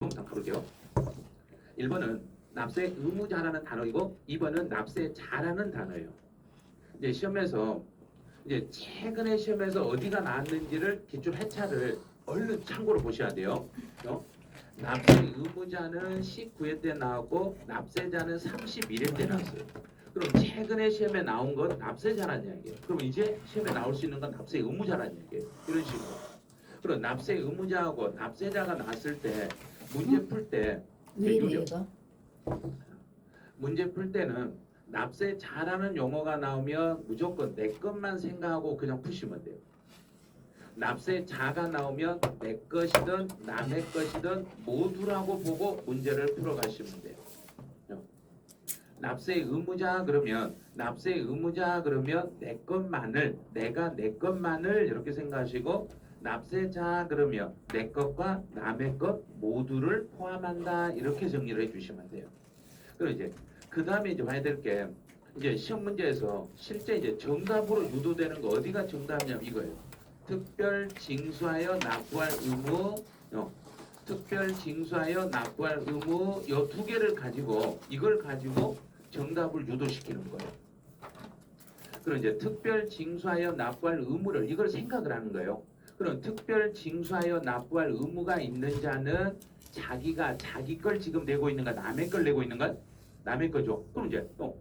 한번 가볼게요. 1번은 납세 의무자라는 단어이고 2번은 납세자라는 단어예요. 이제 시험에서 이제 최근에 시험에서 어디가 나왔는지를 기출 해차를 얼른 참고로 보셔야 돼요. 납세 의무자는 19회 때 나왔고 납세자는 31회 때 나왔어요. 그럼 최근에 시험에 나온 건 납세자라는 이야기예요. 그럼 이제 시험에 나올 수 있는 건 납세 의무자라는 이야기예요. 이런 식으로. 그럼 납세 의무자하고 납세자가 나왔을 때 문제 풀 때 왜 이래 얘가? 문제 풀 때는 납세자라는 용어가 나오면 무조건 내 것만 생각하고 그냥 푸시면 돼요. 납세자가 나오면 내 것이든 남의 것이든 모두라고 보고 문제를 풀어가시면 돼요. 납세 의무자 그러면 내 것만을 내가 내 것만을 이렇게 생각하시고 납세자 그러면 내 것과 남의 것 모두를 포함한다 이렇게 정리를 해주시면 돼요. 그리고 이제 그 다음에 이제 봐야 될 게 이제 시험 문제에서 실제 이제 정답으로 유도되는 거 어디가 정답이냐면 이거예요. 특별 징수하여 납부할 의무, 특별 징수하여 납부할 의무 요 두 개를 가지고 이걸 가지고 정답을 유도시키는 거예요. 그럼 이제 특별 징수하여 납부할 의무를 이걸 생각을 하는 거예요. 그럼 특별 징수하여 납부할 의무가 있는 자는 자기가 자기 걸 지금 내고 있는가 남의 걸 내고 있는가? 남의 거죠. 그럼 이제 또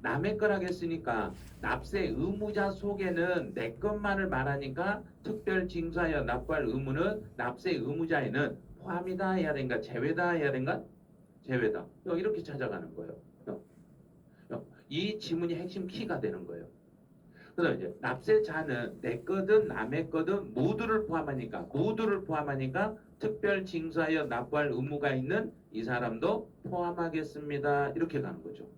남의 걸 하겠으니까 납세 의무자 속에는 내 것만을 말하니까 특별 징수하여 납부할 의무는 납세 의무자에는 포함이다 해야 되는가 제외다 해야 되는가? 제외다. 이렇게 찾아가는 거예요. 이 지문이 핵심 키가 되는 거예요. 그래서 이제 납세자는 내 거든 남의 거든 모두를 포함하니까 특별 징수하여 납부할 의무가 있는 이 사람도 포함하겠습니다. 이렇게 가는 거죠.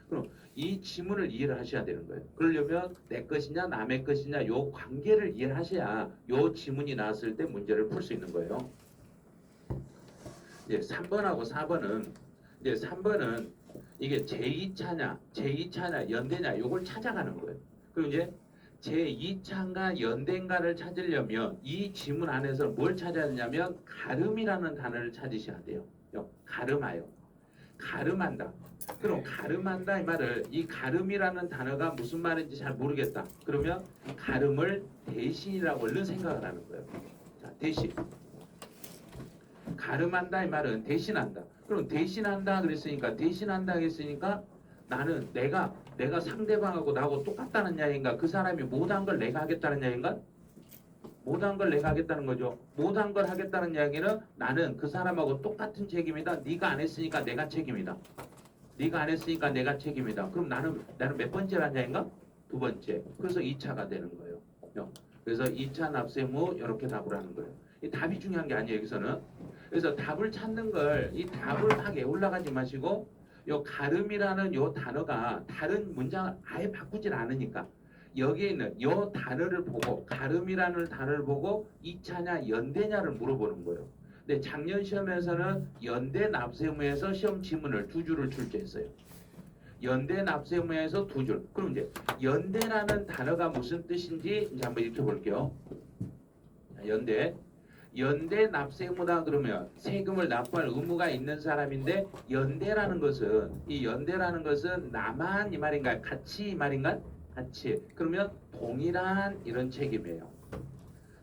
그럼 이 지문을 이해를 하셔야 되는 거예요. 그러려면 내 것이냐 남의 것이냐 요 관계를 이해하셔야 요 지문이 나왔을 때 문제를 풀 수 있는 거예요. 이제 3번하고 4번은 이제 3번은 이게 제2차냐 연대냐 요걸 찾아가는 거예요. 그럼 이제 제2차인가 연대인가를 찾으려면 이 지문 안에서 뭘 찾아야 되냐면 가름이라는 단어를 찾으셔야 돼요. 가름하여. 가름한다. 그럼 가름한다 이 말을 이 가름이라는 단어가 무슨 말인지 잘 모르겠다. 그러면 가름을 대신이라고 얼른 생각을 하는 거예요. 자, 대신. 가름한다 이 말은 대신한다. 그럼 대신한다 그랬으니까 나는 내가 상대방하고 나하고 똑같다는 이야기인가? 그 사람이 못한 걸 내가 하겠다는 이야기인가? 못한 걸 내가 하겠다는 거죠. 못한 걸 하겠다는 이야기는 나는 그 사람하고 똑같은 책임이다. 네가 안 했으니까 내가 책임이다. 그럼 나는 몇 번째라는 이야기인가? 두 번째. 그래서 2차가 되는 거예요. 그래서 2차 납세무 이렇게 답을 하는 거예요. 이 답이 중요한 게 아니에요. 여기서는. 그래서 답을 찾는 걸 이 답을 하게 올라가지 마시고 요 가름이라는 요 단어가 다른 문장 아예 바꾸질 않으니까 여기에 있는 요 단어를 보고 가름이라는 단어를 보고 2차냐 연대냐를 물어보는 거예요. 근데 작년 시험에서는 연대 납세의무에서 시험 지문을 2줄을 출제했어요. 연대 납세의무에서 2줄. 그럼 이제 연대라는 단어가 무슨 뜻인지 이제 한번 읽혀볼게요. 연대 납세의무다 그러면 세금을 납부할 의무가 있는 사람인데 연대라는 것은 나만 이 말인가요? 같이 이 말인가? 같이. 그러면 동일한 이런 책임이에요.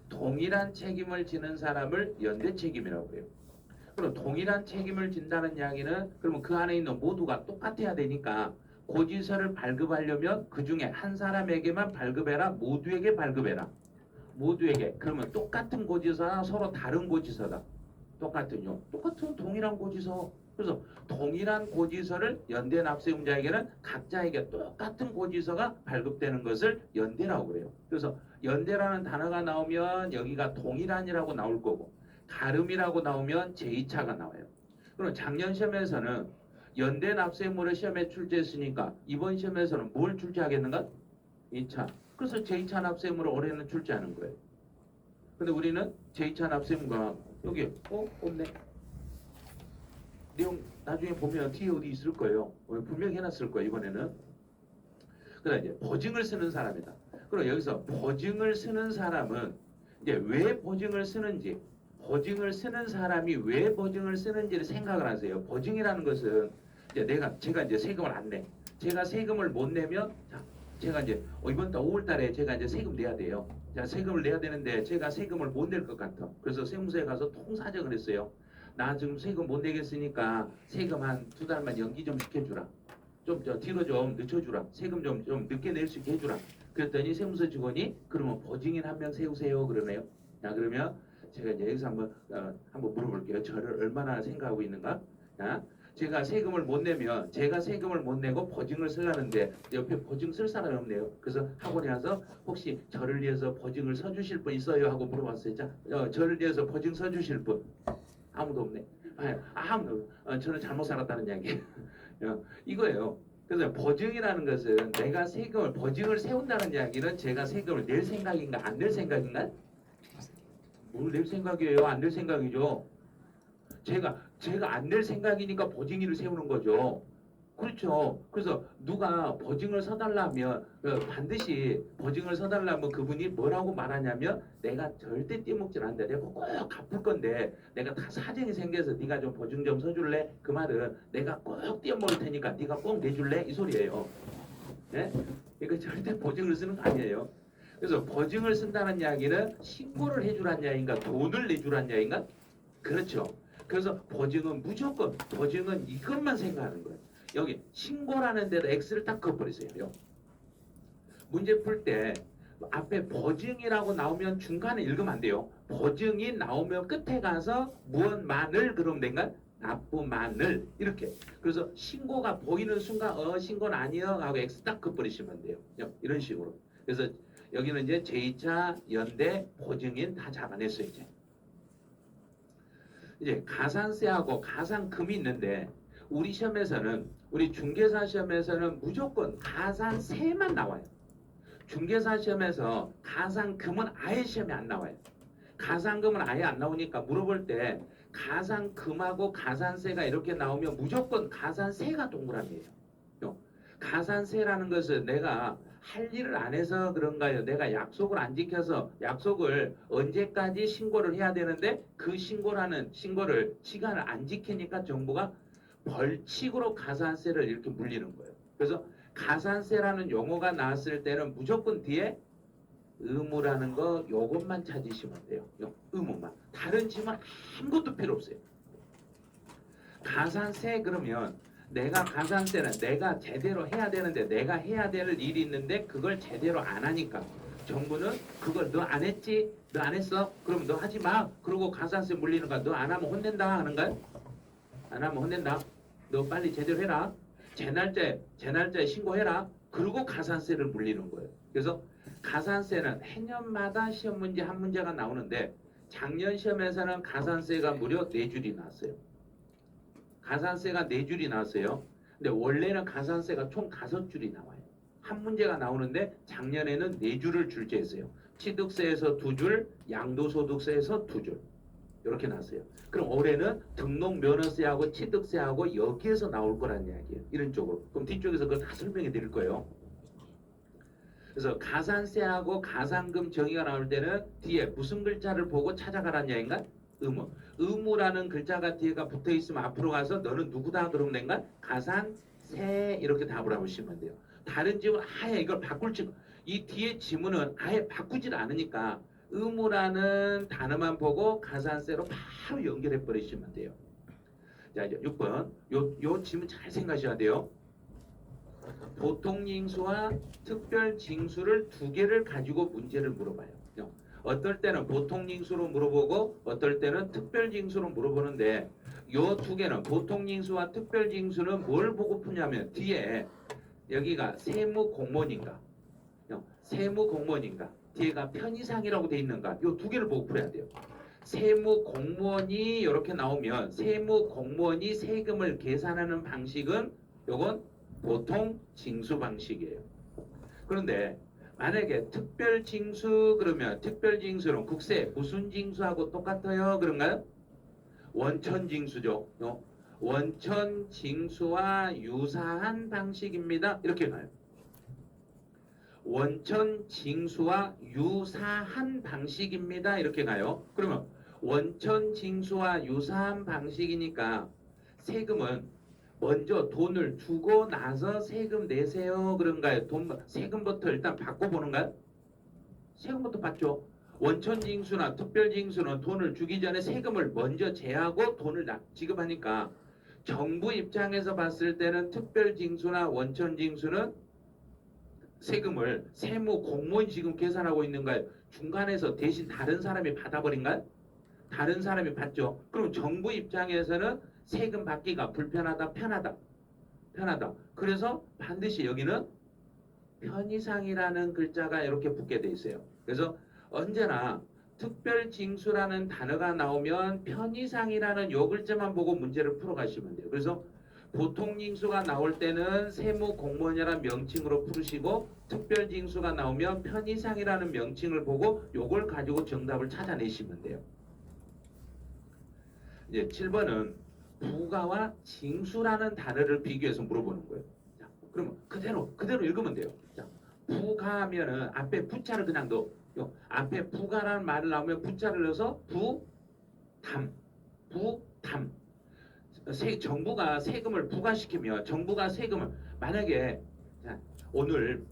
동일한 책임을 지는 사람을 연대 책임이라고 해요. 그럼 동일한 책임을 진다는 이야기는 그러면 그 안에 있는 모두가 똑같아야 되니까 고지서를 발급하려면 그 중에 한 사람에게만 발급해라. 모두에게 발급해라. 모두에게. 그러면 똑같은 고지서나 서로 다른 고지서다. 똑같은 동일한 고지서. 그래서 동일한 고지서를 연대 납세의무자에게는 각자에게 똑같은 고지서가 발급되는 것을 연대라고 그래요. 그래서 연대라는 단어가 나오면 여기가 동일한이라고 나올 거고 가름이라고 나오면 제2차가 나와요. 그럼 작년 시험에서는 연대 납세의무를 시험에 출제했으니까 이번 시험에서는 뭘 출제하겠는가? 2차. 그래서 제2차 납세의무를 올해는 출제하는 거예요. 근데 우리는 제2차 납세의무가 여기 없네. 내용 나중에 보면 뒤에 어디 있을 거예요. 분명히 해놨을 거예요. 이번에는. 그다음 이제 보증을 쓰는 사람이다. 그럼 여기서 보증을 쓰는 사람은 이제 왜 보증을 쓰는지 보증을 쓰는 사람이 왜 보증을 쓰는지를 생각을 하세요. 보증이라는 것은 이제 제가 이제 세금을 안 내. 제가 세금을 못 내면 자, 제가 이제 이번 달 5월 달에 제가 이제 세금 내야 돼요. 자, 세금을 내야 되는데 제가 세금을 못 낼 것 같아. 그래서 세무서에 가서 통사정을 했어요. 나 지금 세금 못 내겠으니까 세금 한 2달만 연기 좀 시켜주라. 좀 뒤로 좀 늦춰주라. 세금 좀 늦게 낼 수 있게 해주라. 그랬더니 세무서 직원이 그러면 보증인 한 명 세우세요 그러네요. 자, 그러면 제가 이제 여기서 한번 물어볼게요. 저를 얼마나 생각하고 있는가? 자, 제가 세금을 못 내면 제가 세금을 못 내고 보증을 쓰려는데 옆에 보증 쓸 사람이 없네요. 그래서 학원에 와서 혹시 저를 위해서 보증을 서주실 분 있어요? 하고 물어봤어요. 자, 저를 위해서 보증 서주실 분 아무도 없네. 아무도 저는 잘못 살았다는 이야기. 이거예요. 그래서 보증이라는 것은 내가 보증을 세운다는 이야기는 제가 세금을 낼 생각인가 안 낼 생각인가? 뭘 낼 생각이에요? 안 낼 생각이죠. 제가 안 낼 생각이니까 보증인을 세우는 거죠. 그렇죠. 그래서 누가 보증을 서달라면 반드시 보증을 서달라면 그분이 뭐라고 말하냐면 내가 절대 떼먹질 않는다. 내가 꼭 갚을 건데 내가 다 사정이 생겨서 네가 좀 보증 좀 서줄래? 그 말은 내가 꼭 떼먹을 테니까 네가 꼭 내줄래? 이 소리예요. 네? 이거 절대 보증을 쓰는 거 아니에요. 그래서 보증을 쓴다는 이야기는 신고를 해주란 이야기인가 돈을 내주란 이야기인가? 그렇죠. 그래서 보증은 무조건 보증은 이것만 생각하는 거예요. 여기 신고라는 데도 X를 딱 그어버리세요. 문제 풀 때 앞에 보증이라고 나오면 중간에 읽으면 안 돼요. 보증이 나오면 끝에 가서 무엇만을 그러면 된가? 납부만을 이렇게. 그래서 신고가 보이는 순간 신고는 아니요 하고 X 딱 그어버리시면 돼요. 이런 식으로. 그래서 여기는 이제 제2차 연대 보증인 다 잡아냈어요. 이제 가산세하고 가산금이 있는데 우리 시험에서는 우리 중개사 시험에서는 무조건 가산세만 나와요. 중개사 시험에서 가산금은 아예 시험에 안 나와요. 가산금은 아예 안 나오니까 물어볼 때 가산금하고 가산세가 이렇게 나오면 무조건 가산세가 동그라미예요. 가산세라는 것은 내가 할 일을 안 해서 그런가요? 내가 약속을 안 지켜서 약속을 언제까지 신고를 해야 되는데 그 신고를 시간을 안 지키니까 정부가 벌칙으로 가산세를 이렇게 물리는 거예요. 그래서 가산세라는 용어가 나왔을 때는 무조건 뒤에 의무라는 거 요것만 찾으시면 돼요. 의무만. 다른 질문 아무것도 필요 없어요. 가산세 그러면 내가 가산세는 내가 제대로 해야 되는데 내가 해야 될 일이 있는데 그걸 제대로 안 하니까 정부는 그걸 너 안 했지? 너 안 했어? 그럼 너 하지 마. 그러고 가산세 물리는 거야. 너 안 하면 혼낸다 하는 거야? 안 하면 혼낸다. 너 빨리 제대로 해라. 제 날짜에 신고해라. 그리고 가산세를 물리는 거예요. 그래서 가산세는 해년마다 시험 문제 한 문제가 나오는데 작년 시험에서는 가산세가 무려 4줄이 나왔어요. 가산세가 4줄이 나왔어요. 근데 원래는 가산세가 총 5줄이 나와요. 한 문제가 나오는데 작년에는 4줄을 출제했어요. 취득세에서 2줄, 양도소득세에서 2줄. 이렇게 나왔어요. 그럼 올해는 등록면허세하고 취득세하고 여기에서 나올 거란 이야기예요. 이런 쪽으로. 그럼 뒤쪽에서 그걸 다 설명해 드릴 거예요. 그래서 가산세하고 가산금 정의가 나올 때는 뒤에 무슨 글자를 보고 찾아가란 이야기인가? 의무. 의무라는 글자가 뒤에가 붙어 있으면 앞으로 가서 너는 누구다 그러면 된가? 가산세 이렇게 답을 하시면 돼요. 다른 지문 아예 이걸 이 뒤에 지문은 아예 바꾸질 않으니까 의무라는 단어만 보고 가산세로 바로 연결해 버리시면 돼요. 자, 이제 6번. 요 지문 잘 생각하셔야 돼요. 보통징수와 특별징수를 2개를 가지고 문제를 물어봐요. 어떨 때는 보통징수로 물어보고 어떨 때는 특별징수로 물어보는데 요 2개는 보통징수와 특별징수는 뭘 보고 푸냐면 뒤에 여기가 세무공무원인가 세무공무원인가 뒤에가 편의상이라고 돼 있는가 요 2개를 보고 풀어야 돼요. 세무공무원이 이렇게 나오면 세무공무원이 세금을 계산하는 방식은 요건 보통 징수 방식이에요. 그런데 만약에 특별징수 그러면 특별징수는 국세 무슨 징수하고 똑같아요? 그런가요? 원천징수죠. 원천징수와 유사한 방식입니다. 이렇게 가요. 원천징수와 유사한 방식입니다. 이렇게 가요. 그러면 원천 징수와 유사한 방식이니까 세금은 먼저 돈을 주고 나서 세금 내세요 그런가요? 세금부터 일단 받고 보는가요? 세금부터 받죠. 원천 징수나 특별 징수는 돈을 주기 전에 세금을 먼저 제하고 돈을 지급하니까 정부 입장에서 봤을 때는 특별 징수나 원천 징수는 세금을 세무 공무원이 지금 계산하고 있는가요? 중간에서 대신 다른 사람이 받아버린가요? 다른 사람이 받죠. 그럼 정부 입장에서는 세금 받기가 불편하다, 편하다, 편하다. 그래서 반드시 여기는 편의상이라는 글자가 이렇게 붙게 돼 있어요. 그래서 언제나 특별징수라는 단어가 나오면 편의상이라는 요 글자만 보고 문제를 풀어가시면 돼요. 그래서 보통징수가 나올 때는 세무공무원이라는 명칭으로 풀으시고 특별징수가 나오면 편의상이라는 명칭을 보고 요걸 가지고 정답을 찾아내시면 돼요. 이제 7번은 부가와 징수라는 단어를 비교해서 물어보는 거예요. 자, 그러면 그대로 읽으면 돼요. 자, 부가하면은 앞에 부자를 그냥 넣어. 앞에 부가라는 말을 나오면 부자를 넣어서 부담. 정부가 세금을 부과시키면 정부가 세금을 만약에 자, 오늘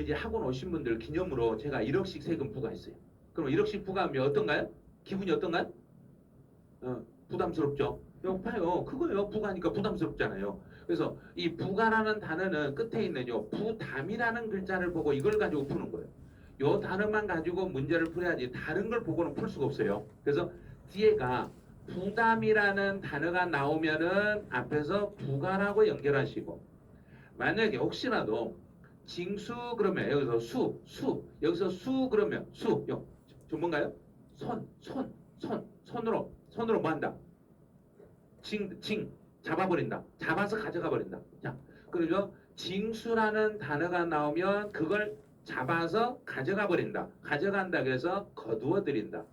이제 학원 오신 분들 기념으로 제가 1억씩 세금 부과했어요. 그럼 1억씩 부과하면 어떤가요? 기분이 어떤가요? 부담스럽죠. 봐요. 그거요. 부가니까 부담스럽잖아요. 그래서 이 부가라는 단어는 끝에 있는 요 부담이라는 글자를 보고 이걸 가지고 푸는 거예요. 요 단어만 가지고 문제를 풀어야지 다른 걸 보고는 풀 수가 없어요. 그래서 뒤에가 부담이라는 단어가 나오면은 앞에서 부가라고 연결하시고 만약에 혹시라도 징수 그러면 여기서 여기서 수 그러면 뭔가요? 손으로 뭐 한다? 잡아버린다. 잡아서 가져가 버린다. 자, 그러죠? 징수라는 단어가 나오면 그걸 잡아서 가져가 버린다. 가져간다 그래서 거두어 드린다.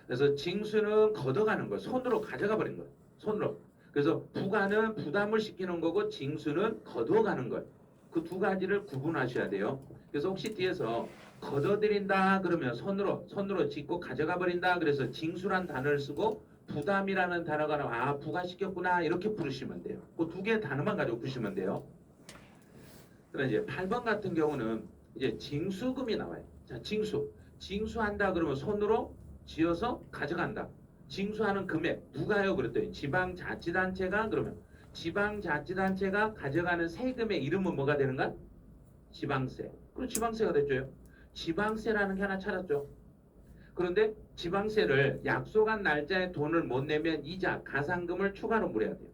그래서 징수는 걷어가는 거, 손으로 가져가 버린 거, 손으로. 그래서 부가는 부담을 시키는 거고 징수는 거두어가는 것. 그 두 가지를 구분하셔야 돼요. 그래서 혹시 뒤에서 걷어들인다 그러면 손으로 짚고 가져가 버린다 그래서 징수란 단어를 쓰고 부담이라는 단어가 나와 부가시켰구나 이렇게 부르시면 돼요. 그 두 개의 단어만 가지고 부르시면 돼요. 그럼 이제 8번 같은 경우는 이제 징수금이 나와요. 자, 징수한다 그러면 손으로 지어서 가져간다. 징수하는 금액 누가요? 그랬더니 지방자치단체가 그러면 지방자치단체가 가져가는 세금의 이름은 뭐가 되는가? 지방세. 그럼 지방세가 됐죠. 지방세라는 게 하나 찾았죠. 그런데 지방세를 약속한 날짜에 돈을 못 내면 이자, 가산금을 추가로 물어야 돼요.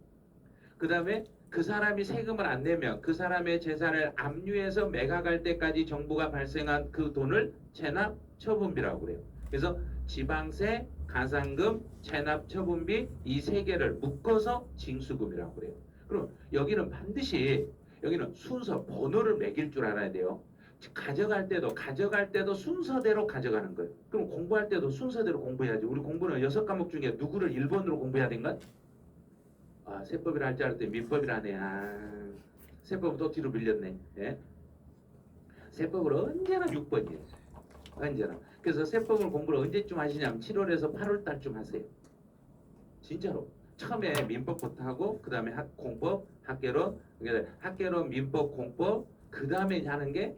그 다음에 그 사람이 세금을 안 내면 그 사람의 재산을 압류해서 매각할 때까지 정부가 발생한 그 돈을 체납 처분비라고 그래요. 그래서 지방세, 가산금, 체납 처분비 이 세 개를 묶어서 징수금이라고 그래요. 그럼 여기는 반드시 여기는 순서 번호를 매길 줄 알아야 돼요. 가져갈 때도 순서대로 가져가는 거예요. 그럼 공부할 때도 순서대로 공부해야지. 우리 공부는 6과목 중에 누구를 1번으로 공부해야 된가? 아, 세법이라 할 줄 알았더니 민법이라네. 아, 세법은 또 뒤로 밀렸네. 예? 세법은 언제나 6번이에요. 언제나. 그래서 세법을 공부를 언제쯤 하시냐면 7월에서 8월 달쯤 하세요. 진짜로. 처음에 민법부터 하고 그 다음에 공법, 학개론, 학개론, 민법, 공법 그 다음에 하는 게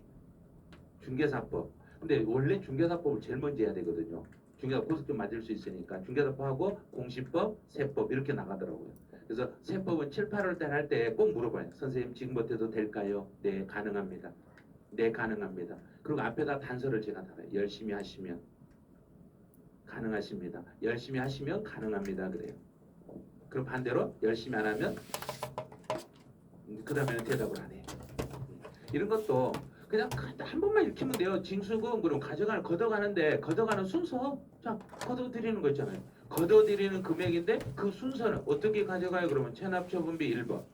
중개사법. 근데 원래 중개사법을 제일 먼저 해야 되거든요. 중개사 고속점 맞을 수 있으니까 중개사법하고 공시법, 세법 이렇게 나가더라고요. 그래서 세법은 7, 8월 달 할 때 꼭 물어봐요. 선생님 지금부터도 될까요? 네, 가능합니다. 네, 가능합니다. 그리고 앞에다 단서를 제가 달아요. 열심히 하시면 가능하십니다. 열심히 하시면 가능합니다. 그래요. 그럼 반대로 열심히 안 하면 그 다음에는 대답을 안 해요. 이런 것도 그냥 한 번만 읽히면 돼요. 징수금 그럼 걷어가는 순서 자 걷어들이는 거 있잖아요. 걷어들이는 금액인데 그 순서는 어떻게 가져가요? 그러면 체납처분비 1번,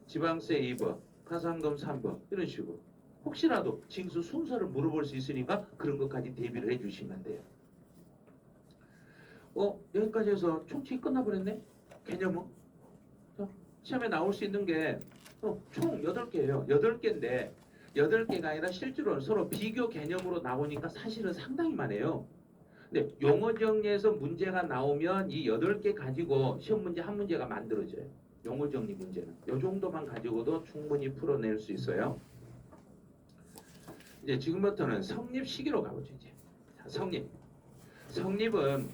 지방세 2번, 가산금 3번 이런 식으로 혹시라도 징수 순서를 물어볼 수 있으니까 그런 것까지 대비를 해주시면 돼요. 여기까지 해서 총칙이 끝나버렸네? 개념은? 시험에 나올 수 있는 게 총 8개예요. 8개인데 8개가 아니라 실제로는 서로 비교 개념으로 나오니까 사실은 상당히 많아요. 근데 용어 정리에서 문제가 나오면 이 8개 가지고 시험 문제 한 문제가 만들어져요. 용어 정리 문제는. 이 정도만 가지고도 충분히 풀어낼 수 있어요. 이제 지금부터는 성립 시기로 가보죠. 이제 자, 성립. 성립은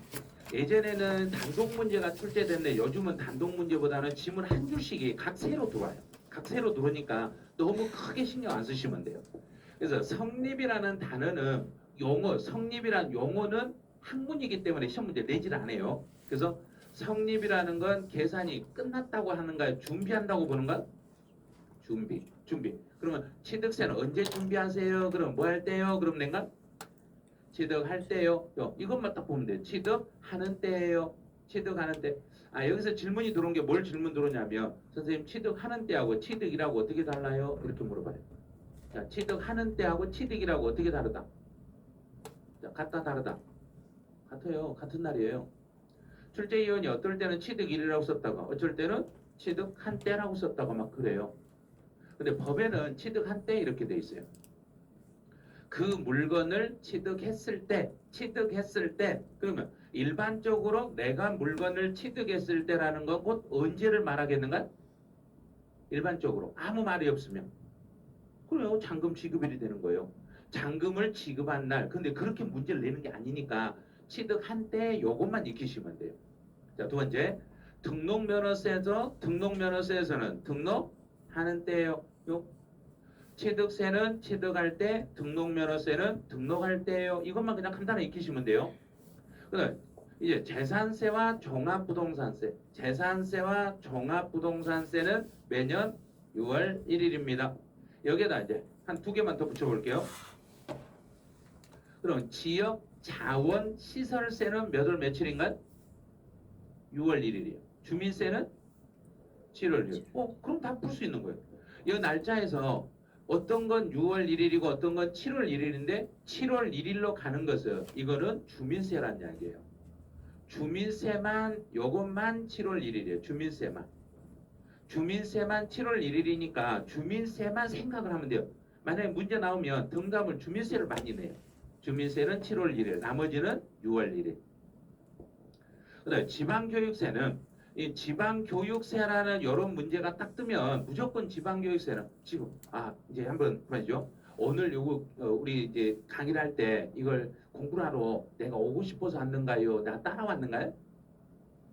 예전에는 단독 문제가 출제됐는데 요즘은 단독 문제보다는 지문 한 줄씩이 각 세로 들어와요. 각 세로 들어오니까 너무 크게 신경 안 쓰시면 돼요. 그래서 성립이라는 단어는 용어, 성립이라는 용어는 학문이기 때문에 시험 문제 내질 않아요. 그래서 성립이라는 건 계산이 끝났다고 하는가요? 준비한다고 보는가? 준비. 그러면 취득세는 언제 준비하세요? 그럼 뭐 할 때요? 그럼 내가 취득할 때요. 이것만 딱 보면 돼요. 취득하는 때예요. 취득하는 때. 아 여기서 질문이 들어온 게 뭘 질문 들어오냐면 선생님 취득하는 때하고 취득이라고 어떻게 달라요? 이렇게 물어봐요. 자, 취득하는 때하고 취득이라고 어떻게 다르다? 자, 같다 다르다. 같아요. 같은 날이에요. 출제위원이 어떨 때는 취득일이라고 썼다가 어쩔 때는 취득한 때라고 썼다가 막 그래요. 근데 법에는 취득한 때 이렇게 돼 있어요. 그 물건을 취득했을 때 그러면 일반적으로 내가 물건을 취득했을 때라는 건 곧 언제를 말하겠는가? 일반적으로 아무 말이 없으면 그래요. 잔금 지급일이 되는 거예요. 잔금을 지급한 날. 근데 그렇게 문제를 내는 게 아니니까 취득한 때 요것만 익히시면 돼요. 자, 두 번째. 등록면허세에서는 등록하는 때예요. 취득세는 취득할 때, 등록면허세는 등록할 때예요. 이것만 그냥 간단히 익히시면 돼요. 그다음 이제 재산세와 종합부동산세. 재산세와 종합부동산세는 매년 6월 1일입니다. 여기에다 이제 한 2개만 더 붙여볼게요. 그럼 지역 자원 시설세는 몇 월 며칠인가? 6월 1일이에요. 주민세는 7월 1일. 그럼 다 풀 수 있는 거예요. 이 날짜에서 어떤 건 6월 1일이고 어떤 건 7월 1일인데 7월 1일로 가는 것은 이거는 주민세란 이야기예요. 주민세만 요것만 7월 1일이에요. 주민세만 7월 1일이니까 주민세만 생각을 하면 돼요. 만약에 문제 나오면 등담을 주민세를 많이 내요. 주민세는 7월 1일, 나머지는 6월 1일. 그다음에 지방교육세는 이 지방교육세라는 이런 문제가 딱 뜨면 무조건 지방교육세는 지금 이제 한번 말이죠. 오늘 요거 우리 이제 강의를 할 때 이걸 공부를 하러 내가 오고 싶어서 왔는가요? 내가 따라왔는가요?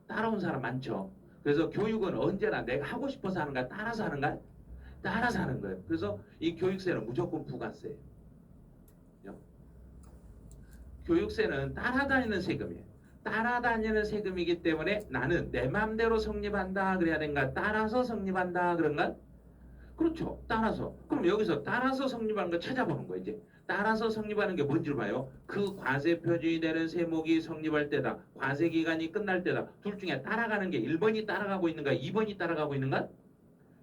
따라온 사람 많죠. 그래서 교육은 언제나 내가 하고 싶어서 하는가 따라서 하는가? 따라서 하는 거예요. 그래서 이 교육세는 무조건 부가세예요. 교육세는 따라다니는 세금이에요. 따라다니는 세금이기 때문에 나는 내 마음대로 성립한다 그래야 되는가? 따라서 성립한다 그런가? 그렇죠. 따라서. 그럼 여기서 따라서 성립하는 거 찾아보는 거예요. 이제 따라서 성립하는 게 뭔지를 봐요. 그 과세 표준이 되는 세목이 성립할 때다. 과세 기간이 끝날 때다. 둘 중에 따라가는 게 1번이 따라가고 있는가? 2번이 따라가고 있는가?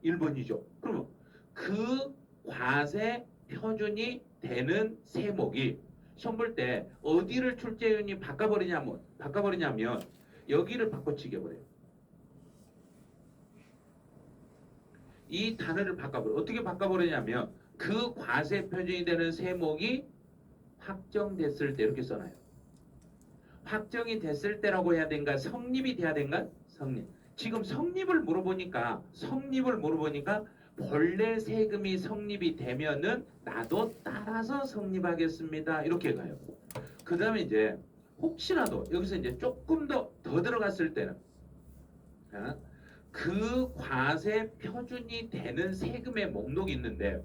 1번이죠. 그러면 그 과세 표준이 되는 세목이 시험 볼 때 어디를 출제위원이 바꿔버리냐면 여기를 바꿔치게 버려요. 이 단어를 바꿔버려. 어떻게 바꿔버리냐면 그 과세 표준이 되는 세목이 확정됐을 때 이렇게 써놔요. 확정이 됐을 때라고 해야 된가? 성립이 돼야 된가? 성립. 지금 성립을 물어보니까 본래 세금이 성립이 되면은 나도 따라서 성립하겠습니다. 이렇게 가요. 그 다음에 이제 혹시라도 여기서 이제 조금 더 들어갔을 때는 그 과세 표준이 되는 세금의 목록이 있는데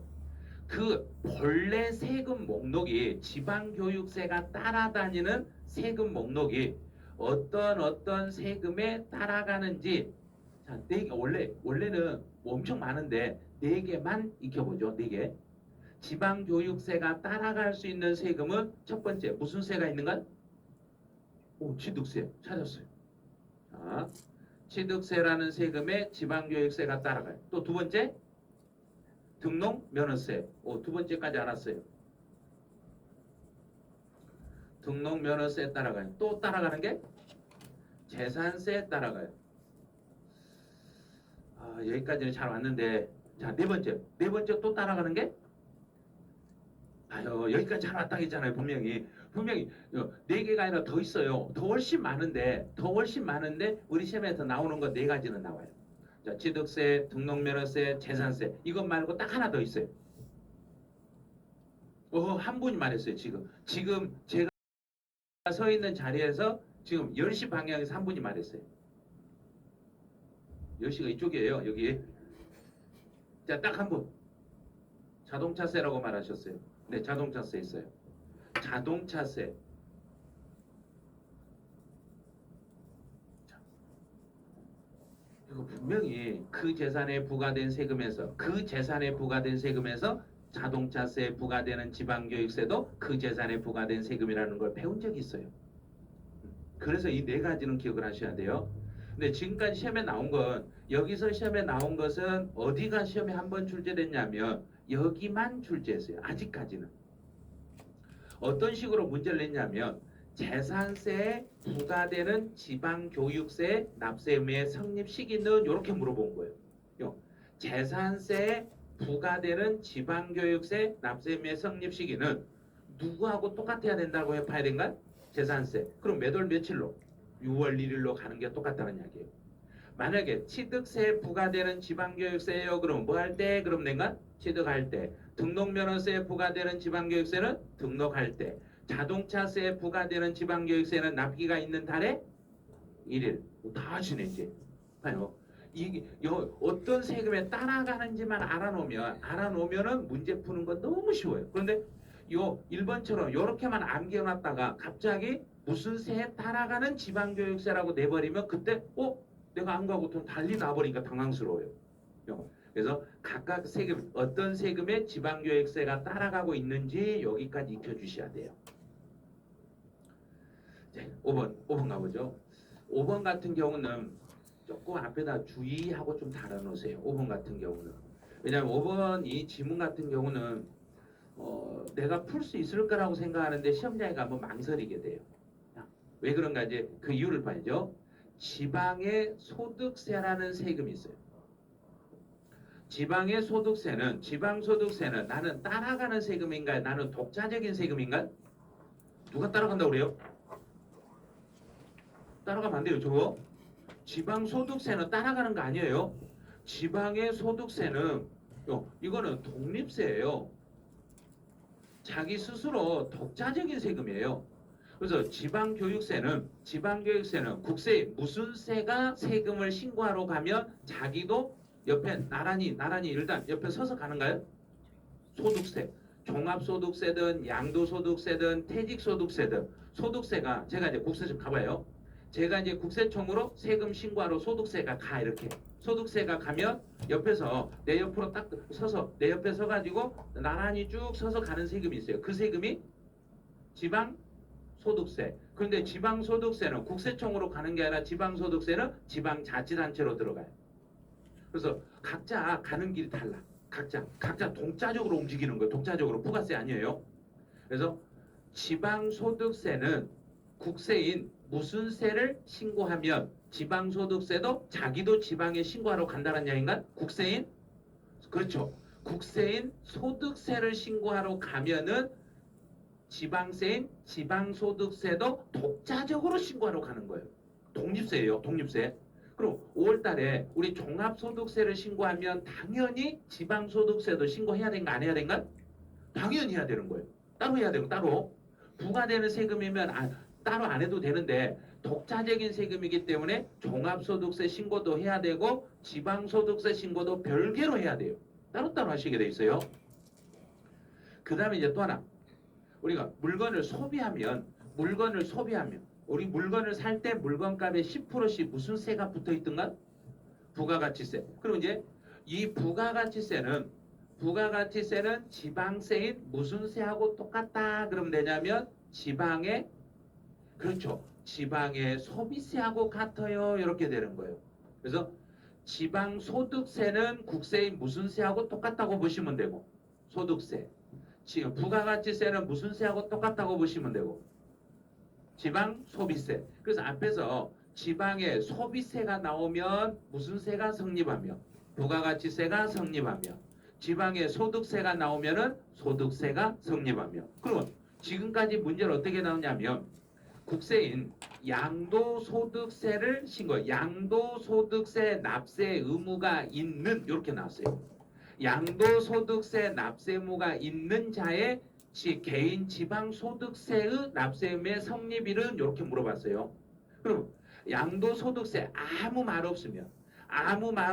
그 본래 세금 목록이 지방교육세가 따라다니는 세금 목록이 어떤 세금에 따라가는지 자, 원래는 엄청 많은데 4개만 익혀보죠. 4개. 지방교육세가 따라갈 수 있는 세금은 첫 번째 무슨 세가 있는가? 취득세 찾았어요. 자, 취득세라는 세금에 지방교육세가 따라가요. 또 두 번째 등록면허세. 두 번째까지 알았어요. 등록면허세에 따라가요. 또 따라가는 게 재산세에 따라가요. 여기까지는 잘 왔는데 자, 네 번째 또 따라가는 게 아유 여기까지 잘 왔다 했잖아요. 분명히 4개가 아니라 더 있어요. 더 훨씬 많은데 우리 시험에서 나오는 거 4가지는 나와요. 자, 취득세, 등록면허세, 재산세 이것 말고 딱 하나 더 있어요. 한 분이 말했어요. 지금 제가 서 있는 자리에서 지금 10시 방향에서 한 분이 말했어요. 10시가 이쪽이에요. 여기. 자, 딱 한 분. 자동차세라고 말하셨어요. 네, 자동차세 있어요. 자동차세. 이거 분명히 그 재산에 부과된 세금에서 자동차세에 부과되는 지방교육세도 그 재산에 부과된 세금이라는 걸 배운 적이 있어요. 그래서 이 4가지는 기억을 하셔야 돼요. 근데 지금까지 시험에 나온 건 여기서 시험에 나온 것은 어디가 시험에 한 번 출제됐냐면 여기만 출제했어요. 아직까지는. 어떤 식으로 문제를 냈냐면 재산세에 부과되는 지방교육세 납세 의무의 성립 시기는 이렇게 물어본 거예요. 재산세에 부과되는 지방교육세 납세 의무의 성립 시기는 누구하고 똑같아야 된다고 해봐야 된가? 재산세. 그럼 몇 월 며칠로? 6월 1일로 가는 게 똑같다는 이야기예요. 만약에 취득세에 부과되는 지방교육세예요. 그럼 뭐 할 때? 그럼 내가 취득할 때. 등록면허세에 부과되는 지방교육세는 등록할 때. 자동차세에 부과되는 지방교육세는 납기가 있는 달에 1일. 다 하시네 이제. 봐요. 이게 어떤 세금에 따라가는지만 알아놓으면은 문제 푸는 건 너무 쉬워요. 그런데 요 1번처럼 요렇게만 암기해놨다가 갑자기 무슨 세에 따라가는 지방교육세라고 내버리면 그때 내가 안 가고 좀 달리 나버리니까 당황스러워요. 그래서 각각 세금 어떤 세금에 지방교육세가 따라가고 있는지 여기까지 익혀주셔야 돼요. 네, 5번 가보죠. 5번 같은 경우는 조금 앞에다 주의하고 좀 달아놓으세요. 5번 같은 경우는. 왜냐하면 5번 이 지문 같은 경우는 내가 풀 수 있을 거라고 생각하는데 시험장에 가면 망설이게 돼요. 왜 그런가 이제 그 이유를 봐야죠. 지방의 소득세라는 세금이 있어요. 지방소득세는 나는 따라가는 세금인가요? 나는 독자적인 세금인가요? 누가 따라간다고 그래요? 따라가면 안 돼요. 저거. 지방소득세는 따라가는 거 아니에요. 지방의 소득세는 이거는 독립세예요. 자기 스스로 독자적인 세금이에요. 그래서 지방교육세는 국세 무슨 세가 세금을 신고하러 가면 자기도 옆에 나란히 일단 옆에 서서 가는가요? 소득세. 종합소득세든 양도소득세든 퇴직소득세든 소득세가 제가 이제 국세 좀 가봐요. 제가 이제 국세청으로 세금 신고하러 소득세가 가 이렇게. 소득세가 가면 옆에서 내 옆으로 딱 서서 내 옆에 서가지고 나란히 쭉 서서 가는 세금이 있어요. 그 세금이 지방소득세. 그런데 지방소득세는 국세청으로 가는 게 아니라 지방소득세는 지방자치단체로 들어가요. 그래서 각자 가는 길이 달라. 각자 독자적으로 움직이는 거예요. 독자적으로 부가세 아니에요. 그래서 지방소득세는 국세인 무슨 세를 신고하면 지방소득세도 자기도 지방에 신고하러 간다는 이야기인가? 국세인? 그렇죠. 국세인 소득세를 신고하러 가면은 지방세인 지방소득세도 독자적으로 신고하러 가는 거예요. 독립세예요. 독립세. 그럼 5월달에 우리 종합소득세를 신고하면 당연히 지방소득세도 신고해야 되는 거 안 해야 되는 거? 당연히 해야 되는 거예요. 따로 해야 되고 따로. 부과되는 세금이면 따로 안 해도 되는데 독자적인 세금이기 때문에 종합소득세 신고도 해야 되고 지방소득세 신고도 별개로 해야 돼요. 따로따로 하시게 돼 있어요. 그 다음에 이제 또 하나. 우리가 물건을 소비하면 우리 물건을 살 때 물건값에 10%씩 무슨 세가 붙어 있던가? 부가가치세. 그럼 이제 이 부가가치세는 지방세인 무슨 세하고 똑같다. 그러면 되냐면 지방의 소비세하고 같아요. 이렇게 되는 거예요. 그래서 지방소득세는 국세인 무슨 세하고 똑같다고 보시면 되고 소득세. 지금 부가가치세는 무슨 세하고 똑같다고 보시면 되고 지방 소비세. 그래서 앞에서 지방에 소비세가 나오면 무슨 세가 성립하며 부가가치세가 성립하며 지방에 소득세가 나오면은 소득세가 성립하며. 그러면 지금까지 문제를 어떻게 나오냐면 국세인 양도소득세를 신고 양도소득세 납세 의무가 있는 이렇게 나왔어요. 양도소득세 납세 의무가 있는 자의 개인 지방소득세의 납세 의무의 성립일은 이렇게 물어봤어요. 그럼 양도소득세 아무 말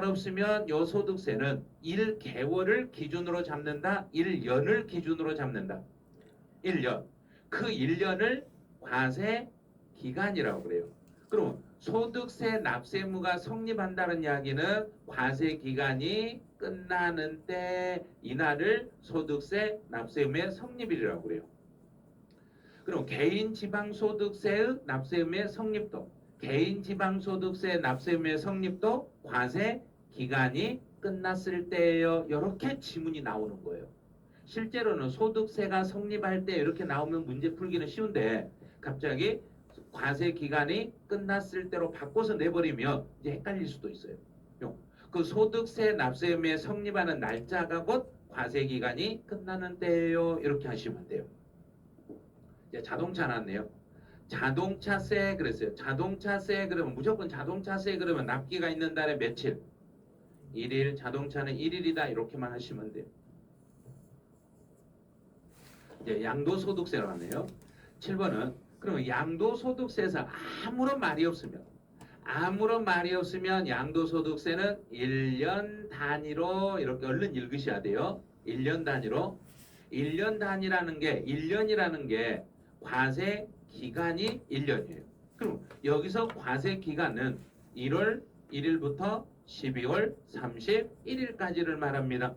없으면 요 소득세는 1개월을 기준으로 잡는다. 1년을 기준으로 잡는다. 1년. 그 1년을 과세 기간이라고 그래요. 그럼 소득세 납세 의무가 성립한다는 이야기는 과세 기간이 끝나는 때 이날을 소득세 납세 의무의 성립일이라고 그래요. 그럼 개인 지방소득세의 납세 의무의 성립도 개인 지방소득세 납세 의무의 성립도 과세 기간이 끝났을 때예요. 이렇게 지문이 나오는 거예요. 실제로는 소득세가 성립할 때 이렇게 나오면 문제 풀기는 쉬운데 갑자기 과세 기간이 끝났을 때로 바꿔서 내버리면 이제 헷갈릴 수도 있어요. 그 소득세 납세 의무에 성립하는 날짜가 곧 과세 기간이 끝나는 때예요. 이렇게 하시면 돼요. 이제 자동차 나왔네요. 자동차세 그랬어요. 자동차세 그러면 무조건 자동차세 그러면 납기가 있는 달에 며칠? 1일. 자동차는 1일이다. 이렇게만 하시면 돼요. 이제 양도소득세 나왔네요. 7번은 그러면 양도소득세에서 아무런 말이 없으면 양도소득세는 1년 단위로 이렇게 얼른 읽으셔야 돼요. 1년 단위로. 1년이라는 게 과세 기간이 1년이에요. 그럼 여기서 과세 기간은 1월 1일부터 12월 31일까지를 말합니다.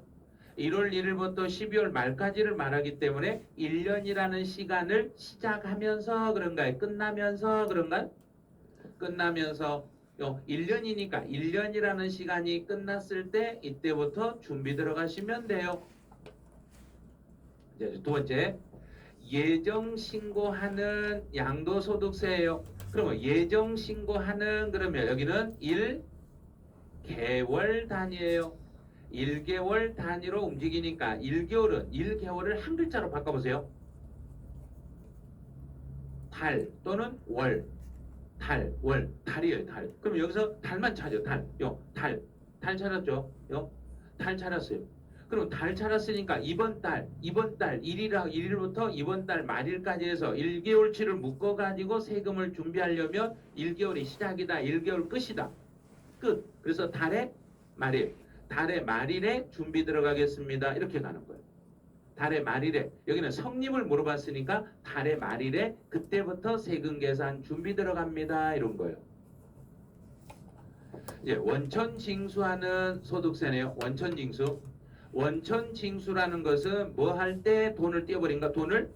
1월 1일부터 12월 말까지를 말하기 때문에 1년이라는 시간을 시작하면서 그런가요? 끝나면서 그런가요? 끝나면서 1년이니까 1년이라는 시간이 끝났을 때 이때부터 준비 들어가시면 돼요. 이제 두 번째, 예정 신고하는 양도소득세예요. 그러면 예정 신고하는 그러면 여기는 1개월 단위예요. 1개월 단위로 움직이니까 1개월을 한 글자로 바꿔보세요. 달 또는 월. 달이에요, 달. 그럼 여기서 달만 찾아요, 달. 달 찾았죠? 달 찾았어요. 그럼 달 찾았으니까 이번 달 1일부터 이번 달 말일까지 해서 1개월치를 묶어가지고 세금을 준비하려면 1개월이 시작이다, 1개월 끝이다. 끝. 그래서 달의 말일에 준비 들어가겠습니다. 이렇게 가는 거예요. 달의 말일에 여기는 성립을 물어봤으니까 달의 말일에 그때부터 세금 계산 준비 들어갑니다. 이런 거예요. 이제 원천 징수하는 소득세네요. 원천 징수라는 것은 뭐 할 때 돈을 떼어버린가? 돈을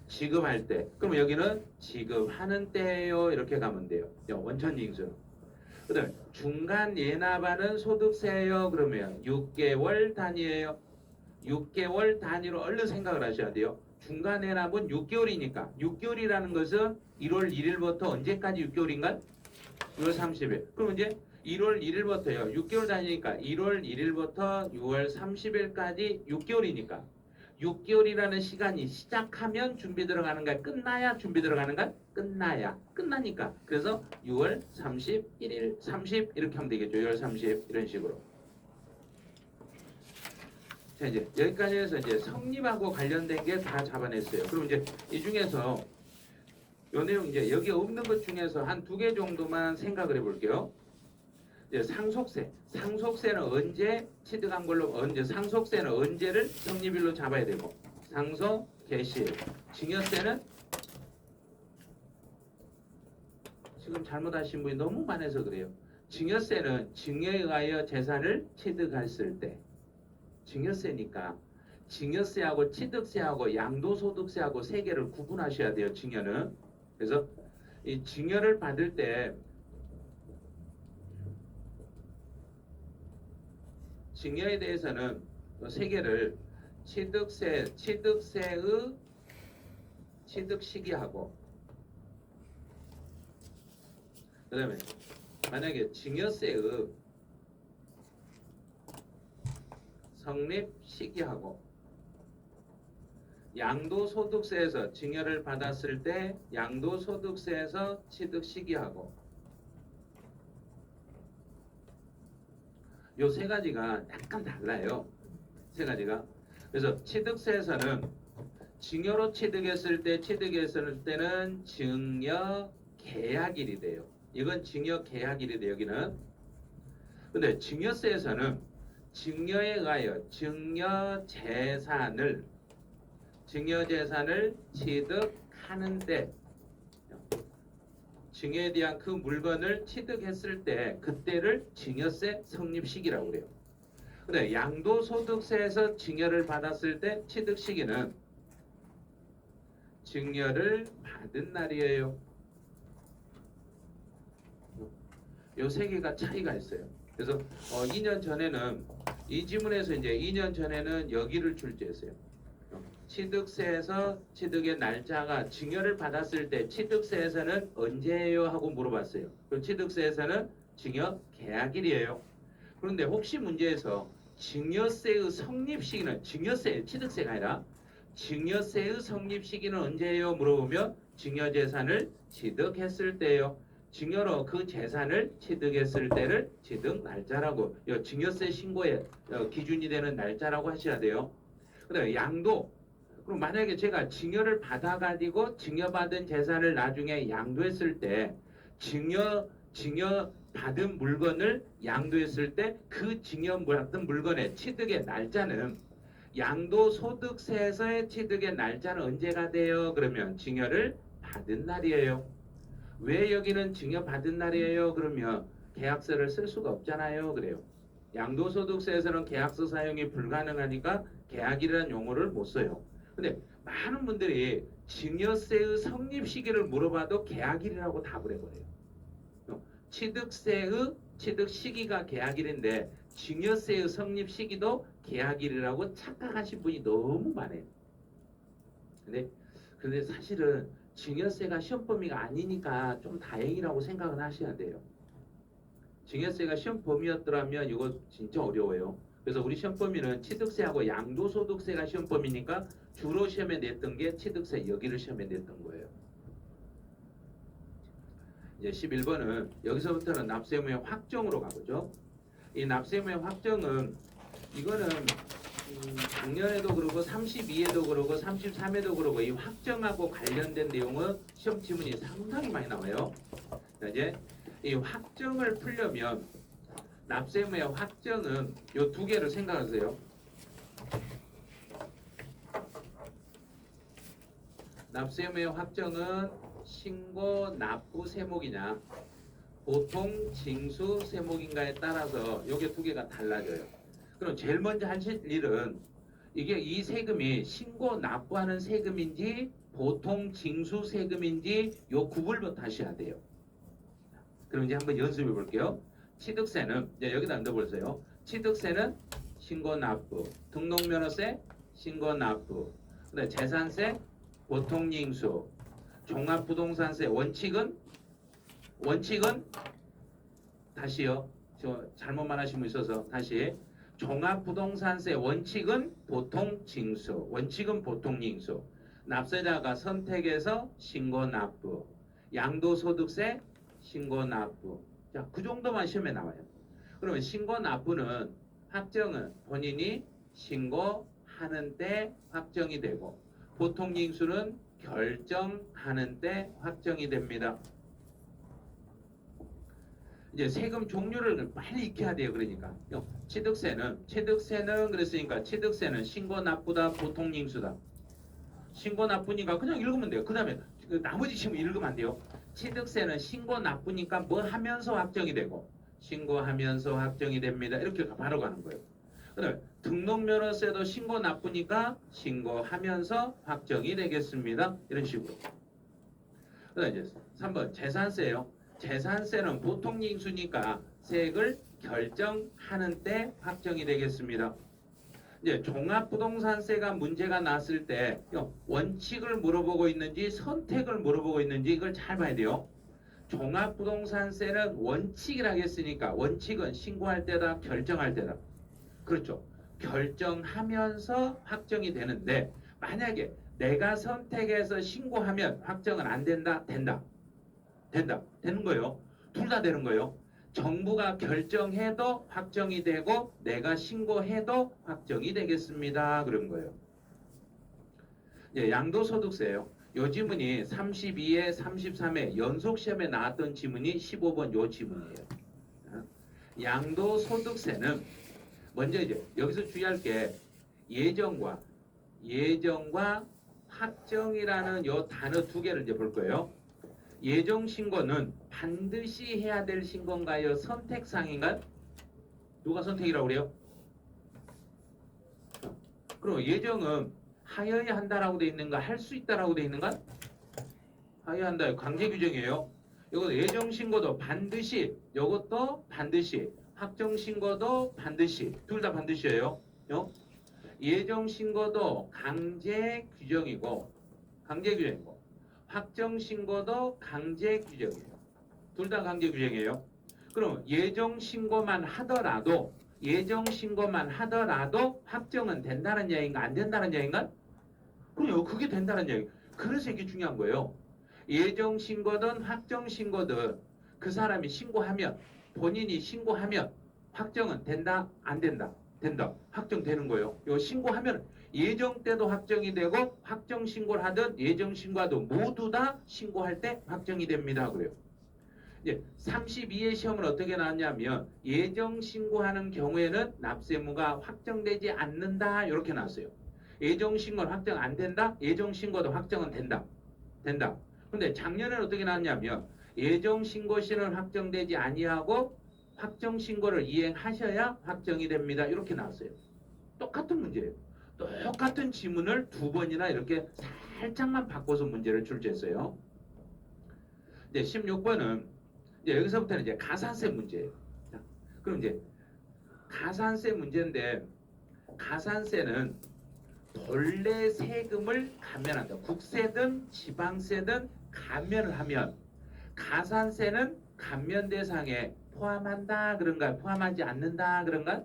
지급할 때. 그럼 여기는 지급하는 때예요. 이렇게 가면 돼요. 원천 징수. 그 다음에 중간 예납하는 소득세예요. 그러면 6개월 단위예요. 6개월 단위로 얼른 생각을 하셔야 돼요. 중간 예납은 6개월이니까 6개월이라는 것은 1월 1일부터 언제까지 6개월인가? 6월 30일. 그럼 이제 1월 1일부터요. 6개월 단위니까 1월 1일부터 6월 30일까지 6개월이니까 6개월이라는 시간이 시작하면 준비 들어가는가? 끝나야 준비 들어가는가? 끝나니까. 그래서 6월 31일 30 이렇게 하면 되겠죠. 6월 30 이런 식으로. 자, 이제 여기까지 해서 이제 성립하고 관련된 게 다 잡아냈어요. 그럼 이제 이 중에서 요 내용 이제 여기 없는 것 중에서 한 2개 정도만 생각을 해볼게요. 이제 상속세는 언제 취득한 걸로 상속세는 언제를 성립일로 잡아야 되고 상속 개시. 증여세는 지금 잘못하신 분이 너무 많아서 그래요. 증여세는 증여에 의하여 재산을 취득했을 때 증여세니까 증여세하고 취득세하고 양도소득세하고 세 개를 구분하셔야 돼요. 증여는. 그래서 이 증여를 받을 때 증여에 대해서는 세 개를 취득세의 취득 시기하고 그 다음에 만약에 증여세의 성립 시기하고 양도소득세에서 증여를 받았을 때 양도소득세에서 취득 시기하고 요 세 가지가 약간 달라요. 세 가지가. 그래서 취득세에서는 증여로 취득했을 때는 증여 계약일이 돼요. 이건 증여 계약일이 돼요. 여기는. 근데 증여세에서는 증여에 의하여 증여재산을 취득하는 때 증여에 대한 그 물건을 취득했을 때 그때를 증여세 성립 시기라고 그래요. 근데 양도소득세에서 증여를 받았을 때 취득 시기는 증여를 받은 날이에요. 요 세 개가 차이가 있어요. 그래서 2년 전에는 이 지문에서 이제 2년 전에는 여기를 출제했어요. 취득세에서 취득의 날짜가 증여를 받았을 때 취득세에서는 언제예요? 하고 물어봤어요. 그럼 취득세에서는 증여 계약일이에요. 그런데 혹시 문제에서 증여세의 성립 시기는 증여세, 취득세가 아니라 증여세의 성립 시기는 언제예요? 물어보면 증여재산을 취득했을 때예요. 증여로 그 재산을 취득했을 때를 취득 날짜라고 증여세 신고의 기준이 되는 날짜라고 하셔야 돼요. 그다음에 양도. 그럼 만약에 제가 증여를 받아가지고 증여받은 재산을 나중에 양도했을 때 증여 받은 물건을 양도했을 때 그 증여받은 물건의 취득의 날짜는 양도소득세에서의 취득의 날짜는 언제가 돼요? 그러면 증여를 받은 날이에요. 왜 여기는 증여받은 날이에요? 그러면 계약서를 쓸 수가 없잖아요. 그래요. 양도소득세에서는 계약서 사용이 불가능하니까 계약이라는 용어를 못 써요. 근데 많은 분들이 증여세의 성립 시기를 물어봐도 계약일이라고 답을 해버려요. 취득세의 취득 시기가 계약일인데 증여세의 성립 시기도 계약일이라고 착각하신 분이 너무 많아요. 근데 사실은 증여세가 시험 범위가 아니니까 좀 다행이라고 생각을 하셔야 돼요. 증여세가 시험 범위였더라면 이거 진짜 어려워요. 그래서 우리 시험 범위는 취득세하고 양도소득세가 시험 범위니까 주로 시험에 냈던 게 취득세 여기를 시험에 냈던 거예요. 이제 11번은 여기서부터는 납세의무의 확정으로 가보죠. 이 납세의무의 확정은 이거는 작년에도 그러고 32에도 그러고 33에도 그러고 이 확정하고 관련된 내용은 시험 지문이 상당히 많이 나와요. 이제 이 확정을 풀려면 납세의무의 확정은 요 두 개를 생각하세요. 납세의무의 확정은 신고 납부 세목이냐 보통 징수 세목인가에 따라서 요게 두 개가 달라져요. 그럼 제일 먼저 하실 일은 이게 이 세금이 신고 납부하는 세금인지 보통 징수 세금인지 요 구분부터 하셔야 돼요. 그럼 이제 한번 연습해 볼게요. 취득세는 이제 여기다 넣어보세요. 취득세는 신고 납부, 등록면허세 신고 납부, 그다음에 재산세 보통 징수, 종합부동산세 원칙은 다시요. 저 잘못 말하신 분 있어서 다시 종합부동산세 원칙은 보통 징수, 원칙은 보통 징수. 납세자가 선택해서 신고 납부, 양도소득세 신고 납부. 자, 그 정도만 시험에 나와요. 그러면 신고 납부는 확정은 본인이 신고하는 때 확정이 되고 보통 징수는 결정하는 때 확정이 됩니다. 이제 세금 종류를 빨리 익혀야 돼요. 그러니까 취득세는 그랬으니까 취득세는 신고 납부다 보통 징수다. 신고 납부니까 그냥 읽으면 돼요. 그 다음에 나머지 지금 읽으면 안 돼요. 취득세는 신고 납부니까 뭐 하면서 확정이 되고 신고하면서 확정이 됩니다. 이렇게 바로 가는 거예요. 그다음에 등록면허세도 신고 납부니까 신고하면서 확정이 되겠습니다. 이런 식으로. 그다음에 이제 3번 재산세예요. 재산세는 보통 징수니까 세액을 결정하는 때 확정이 되겠습니다. 이제 종합부동산세가 문제가 났을 때 원칙을 물어보고 있는지 선택을 물어보고 있는지 이걸 잘 봐야 돼요. 종합부동산세는 원칙이라고 했으니까 원칙은 신고할 때다 결정할 때다. 그렇죠. 결정하면서 확정이 되는데 만약에 내가 선택해서 신고하면 확정은 안 된다? 된다. 된다. 되는 거예요. 둘 다 되는 거예요. 정부가 결정해도 확정이 되고 내가 신고해도 확정이 되겠습니다. 그런 거예요. 예, 양도소득세예요. 요 지문이 32회, 33회 연속 시험에 나왔던 지문이 15번 요 지문이에요. 양도소득세는 먼저 이제 여기서 주의할 게 예정과 확정이라는 요 단어 두 개를 이제 볼 거예요. 예정 신고는 반드시 해야 될 신고인가요? 선택사항인가요? 누가 선택이라고 그래요? 그럼 예정은 하여야 한다라고 돼 있는가? 할 수 있다라고 돼 있는가? 하여야 한다. 강제 규정이에요. 이거 예정 신고도 반드시, 이것도 반드시, 확정 신고도 반드시, 둘 다 반드시예요. 예정 신고도 강제 규정이고, 확정 신고도 강제 규정이에요. 둘 다 강제 규정이에요. 그럼 예정 신고만 하더라도 확정은 된다는 얘기인가 안 된다는 얘기인가? 그래요. 그게 된다는 얘기. 그래서 이게 중요한 거예요. 예정 신고든 확정 신고든 그 사람이 신고하면 본인이 신고하면 확정은 된다 안 된다? 된다. 확정되는 거예요. 이거 신고하면 예정 때도 확정이 되고 확정 신고를 하든 예정 신고하든 모두 다 신고할 때 확정이 됩니다. 그래요. 이제 32회 시험은 어떻게 나왔냐면 예정 신고하는 경우에는 납세무가 확정되지 않는다 이렇게 나왔어요. 예정 신고는 확정 안 된다. 예정 신고도 확정은 된다. 된다. 근데 작년에는 어떻게 나왔냐면 예정 신고 시는 확정되지 아니하고 확정 신고를 이행하셔야 확정이 됩니다. 이렇게 나왔어요. 똑같은 문제예요. 똑같은 지문을 두 번이나 이렇게 살짝만 바꿔서 문제를 출제했어요. 이제 16번은 이제 여기서부터는 이제 가산세 문제예요. 자, 그럼 이제 가산세 문제인데 가산세는 본래 세금을 감면한다. 국세든 지방세든 감면을 하면 가산세는 감면 대상에 포함한다 그런가? 포함하지 않는다 그런가?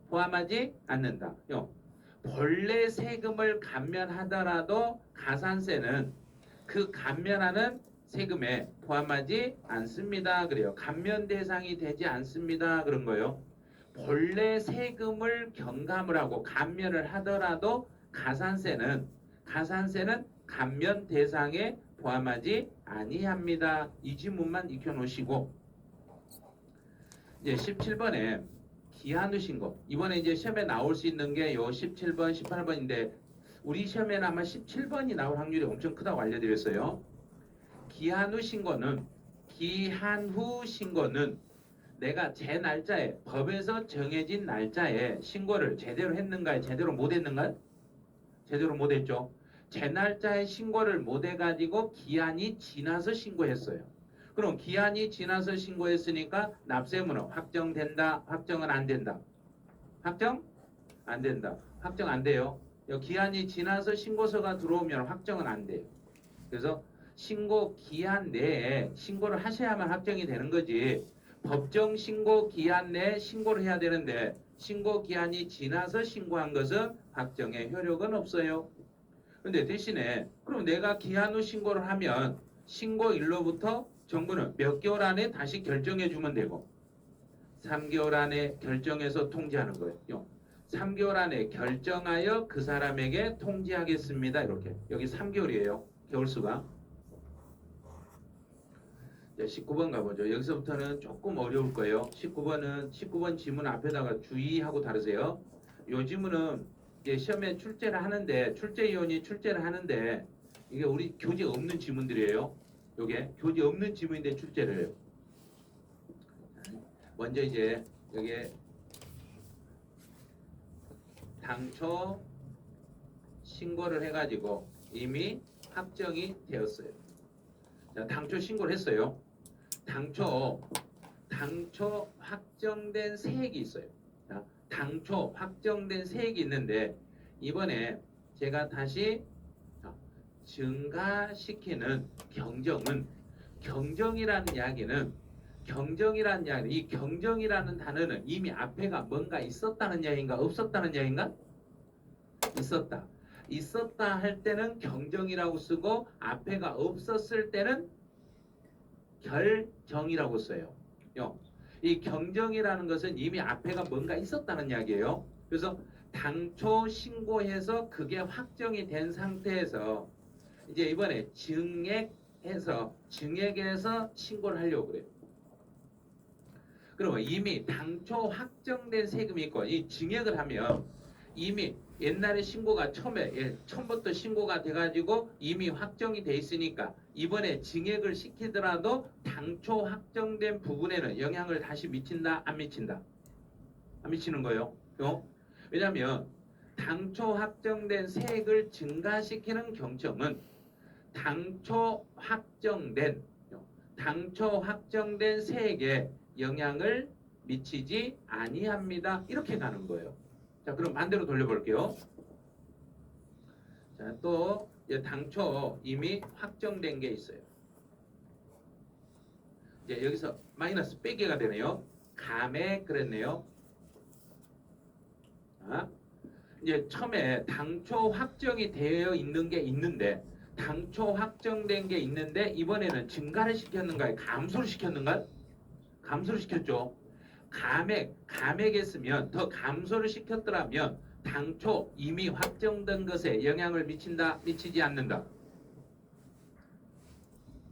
포함하지 않는다. 본래 세금을 감면하더라도 가산세는 그 감면하는 세금에 포함하지 않습니다. 그래요. 감면 대상이 되지 않습니다. 그런 거요. 본래 세금을 경감을 하고 감면을 하더라도 가산세는 감면 대상에 포함하지 아니합니다. 이 지문만 익혀놓으시고 이제 17번에 기한 후 신고. 이번에 이제 시험에 나올 수 있는 게 요 17번, 18번인데 우리 시험에는 아마 17번이 나올 확률이 엄청 크다고 알려드렸어요. 기한 후 신고는 내가 제 날짜에 법에서 정해진 날짜에 신고를 제대로 했는가요? 제대로 못했는가요? 제대로 못했죠. 제 날짜에 신고를 못해가지고 기한이 지나서 신고했어요. 그럼 기한이 지나서 신고했으니까 납세무는 확정된다? 확정은 안 된다? 확정? 안 된다. 확정 안 돼요. 기한이 지나서 신고서가 들어오면 확정은 안 돼요. 그래서 신고 기한 내에 신고를 하셔야만 확정이 되는 거지. 법정 신고 기한 내에 신고를 해야 되는데 신고 기한이 지나서 신고한 것은 확정의 효력은 없어요. 근데 대신에 그럼 내가 기한 후 신고를 하면 신고일로부터 정부는 몇 개월 안에 다시 결정해 주면 되고 3개월 안에 결정해서 통지하는 거예요. 3개월 안에 결정하여 그 사람에게 통지하겠습니다. 이렇게. 여기 3개월이에요. 개월수가. 19번 가보죠. 여기서부터는 조금 어려울 거예요. 19번 지문 앞에다가 주의하고 다루세요. 요 지문은 이제 시험에 출제를 하는데 출제위원이 출제를 하는데 이게 우리 교재 없는 지문들이에요. 요게 교재 없는 지문인데 출제를 해요. 먼저 이제 여기에 당초 신고를 해가지고 이미 확정이 되었어요. 자, 당초 신고를 했어요. 당초 확정된 세액이 있어요. 자, 당초 확정된 세액이 있는데 이번에 제가 다시 증가시키는 경정이라는 이야기는 경정이라는 이야기, 이 경정이라는 단어는 이미 앞에가 뭔가 있었다는 이야기인가 없었다는 이야기인가? 있었다. 있었다 할 때는 경정이라고 쓰고 앞에가 없었을 때는 결정이라고 써요. 이 경정이라는 것은 이미 앞에가 뭔가 있었다는 이야기예요. 그래서 당초 신고해서 그게 확정이 된 상태에서 이제 이번에 증액해서 신고를 하려고 그래요. 그러면 이미 당초 확정된 세금이 있고 이 증액을 하면 이미 옛날에 신고가 처음부터 신고가 돼가지고 이미 확정이 돼 있으니까 이번에 증액을 시키더라도 당초 확정된 부분에는 영향을 다시 미친다 안 미친다? 안 미치는 거예요. 왜냐하면 당초 확정된 세액을 증가시키는 경정은 당초 확정된 세액에 영향을 미치지 아니합니다. 이렇게 가는 거예요. 자, 그럼 반대로 돌려볼게요. 자, 또 당초 이미 확정된 게 있어요. 이제 여기서 마이너스 빼기가 되네요. 감액 그랬네요. 자, 이제 처음에 당초 확정이 되어 있는 게 있는데 당초 확정된 게 있는데 이번에는 증가를 시켰는가요? 감소를 시켰는가요? 감소를 시켰죠. 감액했으면 더 감소를 시켰더라면 당초 이미 확정된 것에 영향을 미친다, 미치지 않는다.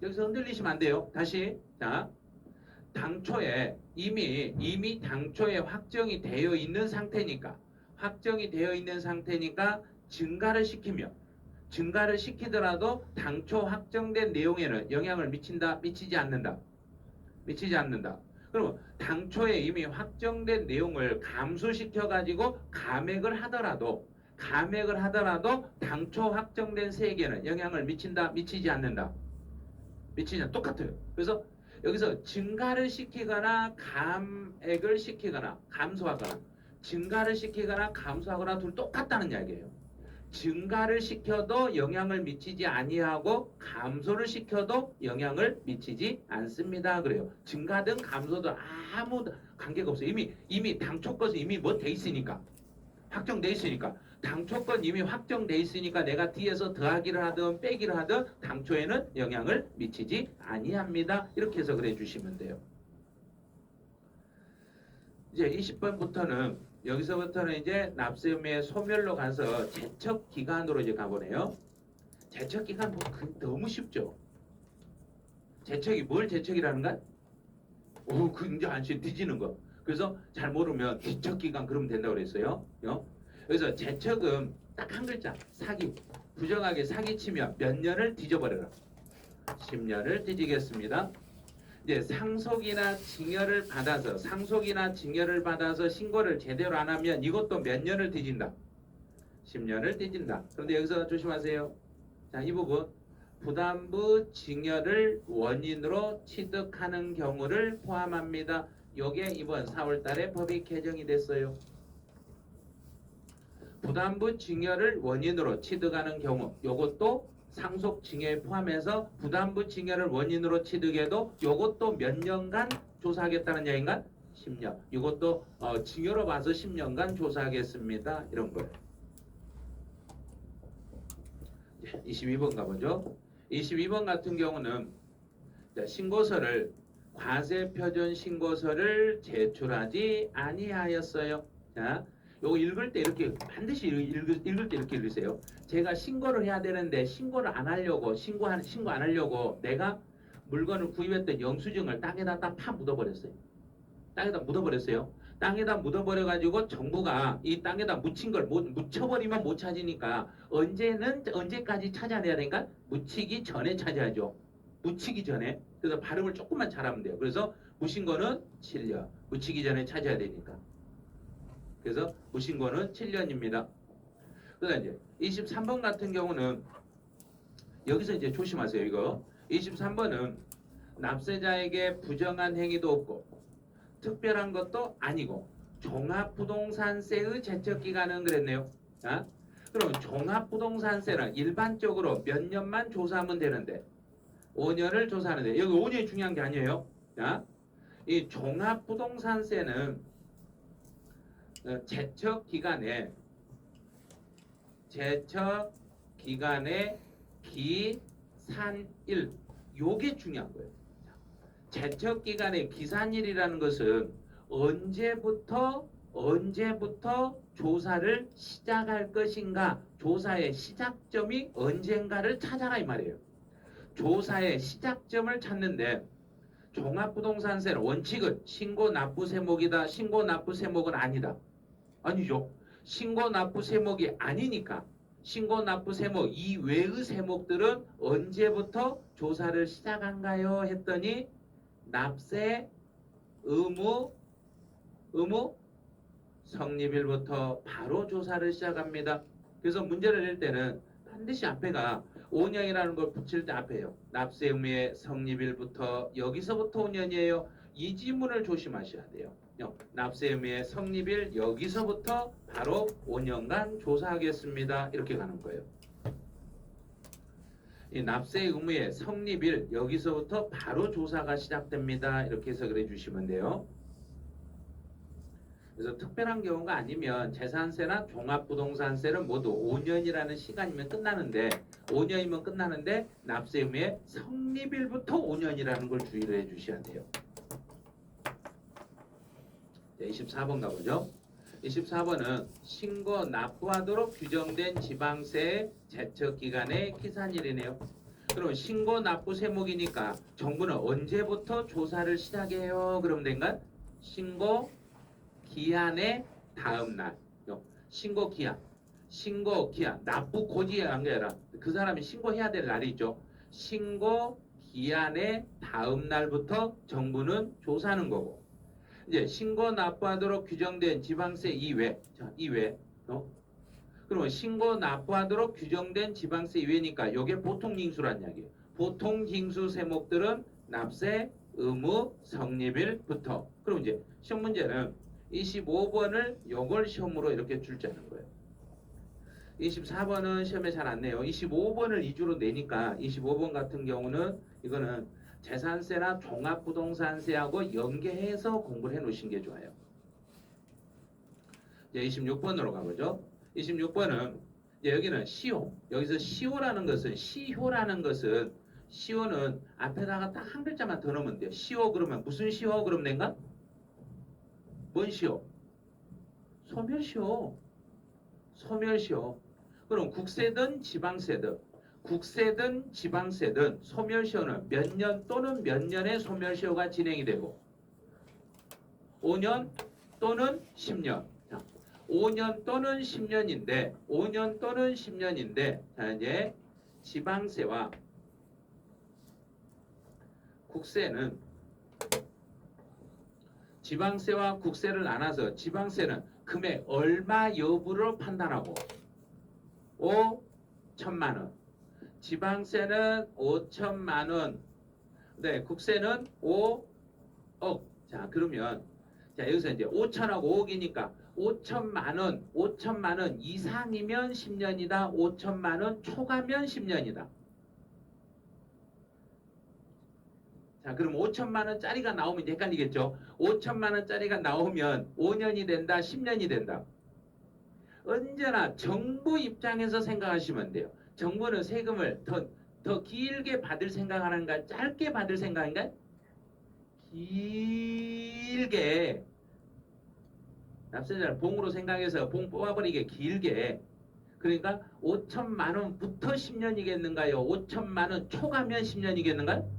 여기서 흔들리시면 안 돼요. 다시. 자, 당초에 이미 당초에 확정이 되어 있는 상태니까 증가를 시키더라도 당초 확정된 내용에는 영향을 미친다, 미치지 않는다. 그러면 당초에 이미 확정된 내용을 감소시켜 가지고 감액을 하더라도 당초 확정된 세액에는 영향을 미친다, 미치지 않는다. 똑같아요. 그래서 여기서 증가를 시키거나 감액을 시키거나 감소하거나 증가를 시키거나 감소하거나 둘 똑같다는 이야기예요. 증가를 시켜도 영향을 미치지 아니하고 감소를 시켜도 영향을 미치지 않습니다. 그래요. 증가든 감소든 아무 관계가 없어요. 이미 당초 것은 이미 뭐 돼 있으니까 확정돼 있으니까 당초 건 이미 확정돼 있으니까 내가 뒤에서 더하기를 하든 빼기를 하든 당초에는 영향을 미치지 아니합니다. 이렇게 해서 그래 주시면 돼요. 이제 20번부터는 여기서부터는 이제 납세 의무의 소멸로 가서 제척 기간으로 이제 가보네요. 제척 기간 너무 쉽죠. 제척이 뭘 제척이라는가? 그 이제 안심 뒤지는 거. 그래서 잘 모르면 제척 기간 그러면 된다고 그랬어요. 그래서 제척은 딱 한 글자 사기. 부정하게 사기치면 몇 년을 뒤져버려라. 10년을 뒤지겠습니다. 이제 상속이나 징여를 받아서 신고를 제대로 안 하면 이것도 몇 년을 뒤진다. 10년을 뒤진다. 그런데 여기서 조심하세요. 자, 이 부분 부담부 징여를 원인으로 취득하는 경우를 포함합니다. 요게 이번 4월 달에 법이 개정이 됐어요. 부담부 징여를 원인으로 취득하는 경우 요것도 상속 징여에 포함해서 부담부 징여를 원인으로 취득해도 요것도 몇 년간 조사하겠다는 얘기인가? 10년. 이것도 징여로 봐서 10년간 조사하겠습니다. 이런 거예요. 22번 가보죠. 22번 같은 경우는 신고서를 과세표준 신고서를 제출하지 아니하였어요. 자, 요거 읽을 때 이렇게 반드시 읽을 때 이렇게 읽으세요. 제가 신고를 해야 되는데 신고를 안 하려고 신고 안 하려고 내가 물건을 구입했던 영수증을 땅에다 딱 파 묻어버렸어요. 땅에다 묻어버려 가지고 정부가 이 땅에다 묻힌 걸 묻혀버리면 못 찾으니까 언제까지 찾아내야 되니까 묻히기 전에 찾아야죠. 묻히기 전에. 그래서 발음을 조금만 잘하면 돼요. 그래서 묻힌 거는 7년. 묻히기 전에 찾아야 되니까. 그래서 묻힌 거는 7년입니다. 그다음 이제 23번 같은 경우는 여기서 이제 조심하세요. 이거 23번은 납세자에게 부정한 행위도 없고 특별한 것도 아니고 종합부동산세의 제척기간은 그랬네요. 자, 그럼 종합부동산세는 일반적으로 몇 년만 조사하면 되는데 5년을 조사하는데 여기 5년이 중요한 게 아니에요. 자, 이 종합부동산세는 제척기간의 기산일 요게 중요한 거예요. 제척기간의 기산일이라는 것은 언제부터 조사를 시작할 것인가, 조사의 시작점이 언젠가를 찾아라 이 말이에요. 조사의 시작점을 찾는데 종합부동산세는 원칙은 신고납부세목이다. 신고납부세목은 아니다. 아니죠. 신고납부세목이 아니니까 신고납부세목 이외의 세목들은 언제부터 조사를 시작한가요? 했더니 납세 의무 성립일부터 바로 조사를 시작합니다. 그래서 문제를 낼 때는 반드시 앞에가 5년이라는 걸 붙일 때 앞에요. 납세 의무의 성립일부터 여기서부터 5년이에요. 이 지문을 조심하셔야 돼요. 납세 의무의 성립일 여기서부터 바로 5년간 조사하겠습니다. 이렇게 가는 거예요. 이 납세 의무의 성립일 여기서부터 바로 조사가 시작됩니다. 이렇게 해석을 해주시면 돼요. 그래서 특별한 경우가 아니면 재산세나 종합부동산세는 모두 5년이라는 시간이면 끝나는데 5년이면 끝나는데 납세 의무의 성립일부터 5년이라는 걸 주의를 해주셔야 돼요. 24번 가보죠. 24번은 신고 납부하도록 규정된 지방세 제척기간의 기산일이네요. 그럼 신고 납부 세목이니까 정부는 언제부터 조사를 시작해요? 그럼 된가? 신고 기한의 다음 날. 신고 기한. 납부 고지에 한 게 아니라 그 사람이 신고해야 될 날이 있죠. 신고 기한의 다음 날부터 정부는 조사하는 거고. 이제 신고 납부하도록 규정된 지방세 이외. 자, 이외. 그러면 신고 납부하도록 규정된 지방세 이외니까 이게 보통징수란 이야기예요. 보통징수 세목들은 납세 의무 성립일부터. 그럼 이제 시험 문제는 25번을 요걸 시험으로 이렇게 줄자는 거예요. 24번은 시험에 잘 안 내요. 25번을 2주로 내니까 25번 같은 경우는 이거는 재산세나 종합부동산세하고 연계해서 공부를 해 놓으신 게 좋아요. 이제 26번으로 가보죠. 26번은 이제 여기는 시효. 여기서 시효라는 것은 시효는 앞에다가 딱 한 글자만 더 넣으면 돼요. 시효 그러면 무슨 시효 그럼 된가? 뭔 시효? 소멸시효. 그럼 국세든 지방세든 소멸시효는 몇 년 또는 몇 년의 소멸시효가 진행이 되고 5년 또는 10년. 5년 또는 10년인데 자 이제 지방세와 국세를 나눠서 지방세는 금액 얼마 여부를 판단하고 5천만 원. 지방세는 5천만 원. 네, 국세는 5억. 자, 그러면 자, 여기서 이제 5천하고 5억이니까 5천만 원 이상이면 10년이다. 5천만 원 초과면 10년이다. 자, 그럼 5천만 원짜리가 나오면 이제 헷갈리겠죠? 5천만 원짜리가 나오면 5년이 된다, 10년이 된다. 언제나 정부 입장에서 생각하시면 돼요. 정부는 세금을 더 길게 받을 생각하는가, 짧게 받을 생각인가? 길게. 납세자를 봉으로 생각해서 봉 뽑아버리게 길게. 그러니까 5천만 원부터 10년이겠는가요? 5천만 원 초과면 10년이겠는가요?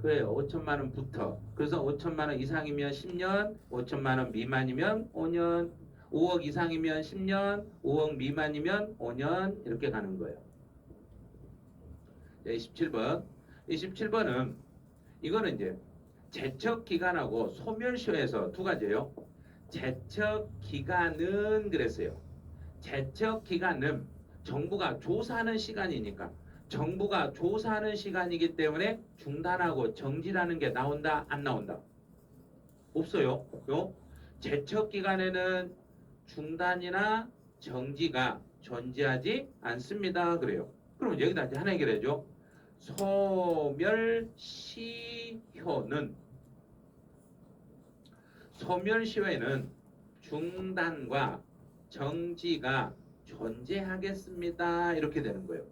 그래요. 5천만 원부터. 그래서 5천만 원 이상이면 10년, 5천만 원 미만이면 5년, 5억 이상이면 10년, 5억 미만이면 5년 이렇게 가는 거예요. 27번. 27번은 이거는 이제 제척 기간하고 소멸시효에서 두 가지예요. 제척 기간은 그랬어요. 제척 기간은 정부가 조사하는 시간이니까 정부가 조사하는 시간이기 때문에 중단하고 정지라는 게 나온다 안 나온다? 없어요. 제척 기간에는 중단이나 정지가 존재하지 않습니다. 그래요. 그럼 여기다 이제 하나 해결해줘. 소멸시효는 소멸시효에는 중단과 정지가 존재하겠습니다. 이렇게 되는 거예요.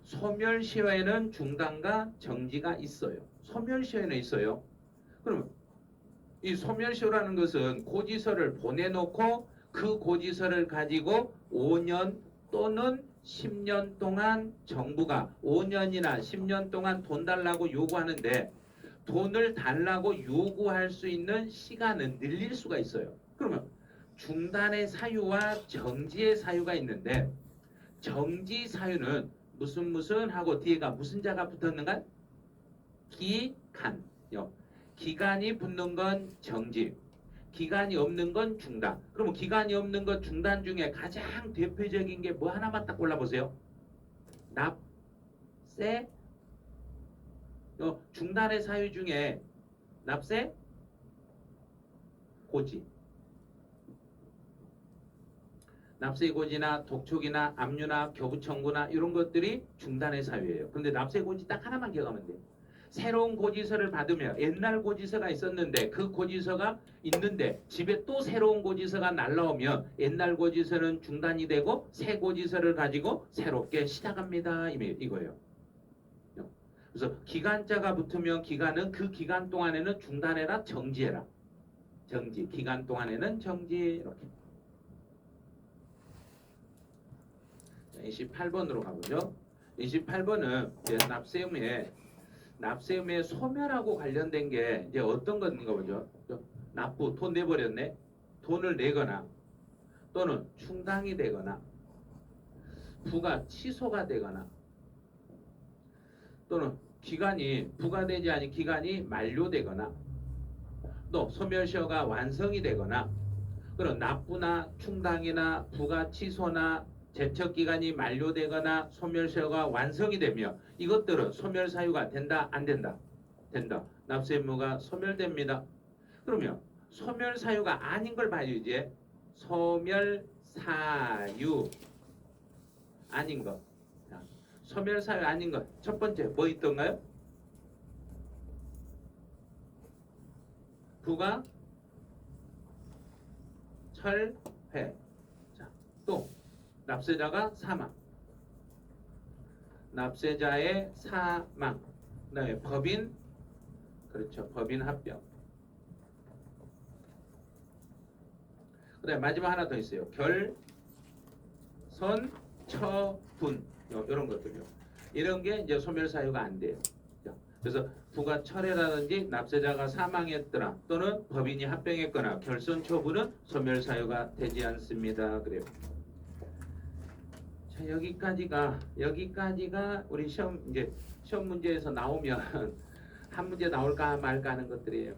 소멸시효에는 중단과 정지가 있어요. 소멸시효에는 있어요. 그러면 이 소멸시효라는 것은 고지서를 보내놓고 그 고지서를 가지고 5년 또는 10년 동안 정부가 5년이나 10년 동안 돈 달라고 요구하는데 돈을 달라고 요구할 수 있는 시간은 늘릴 수가 있어요. 그러면 중단의 사유와 정지의 사유가 있는데 정지 사유는 무슨 하고 뒤에가 무슨 자가 붙었는가? 기간요. 기간이 붙는 건 정지, 기간이 없는 건 중단. 그러면 기간이 없는 건 중단 중에 가장 대표적인 게 뭐 하나만 딱 골라보세요. 납세. 중단의 사유 중에 납세, 고지. 납세고지나 독촉이나 압류나 교부청구나 이런 것들이 중단의 사유예요. 근데 납세고지 딱 하나만 기억하면 돼요. 새로운 고지서를 받으면 옛날 고지서가 있었는데 그 고지서가 있는데 집에 또 새로운 고지서가 날라오면 옛날 고지서는 중단이 되고 새 고지서를 가지고 새롭게 시작합니다. 이거예요. 그래서 기간자가 붙으면 기간은 그 기간 동안에는 중단해라, 정지해라. 정지. 기간 동안에는 정지. 이렇게. 28번으로 가보죠. 28번은 이제 납세의무의 소멸하고 관련된 게 이제 어떤 건가 보죠. 납부, 돈 내버렸네. 돈을 내거나 또는 충당이 되거나 부가 취소가 되거나 또는 기간이 부과되지 않은 기간이 만료되거나 또 소멸시효가 완성이 되거나 그런 납부나 충당이나 부가 취소나 제척기간이 만료되거나 소멸시효가 완성이 되며 이것들은 소멸사유가 된다 안 된다? 된다. 납세의무가 소멸됩니다. 그러면 소멸사유가 아닌 걸 봐요. 이제 소멸사유 아닌 것. 소멸사유 아닌 것. 첫 번째 뭐 있던가요? 부가 철회. 자, 또 납세자가 사망. 납세자의 사망. 그다음에 법인, 그렇죠. 법인 합병. 그다음에 마지막 하나 더 있어요. 결선, 처분. 이런 것들요. 이런 게 이제 소멸사유가 안 돼요. 그래서 부가 철회라든지 납세자가 사망했더라 또는 법인이 합병했거나 결선 처분은 소멸사유가 되지 않습니다. 그래요. 자, 여기까지가 우리 시험 문제에서 나오면 한 문제 나올까 말까 하는 것들이에요.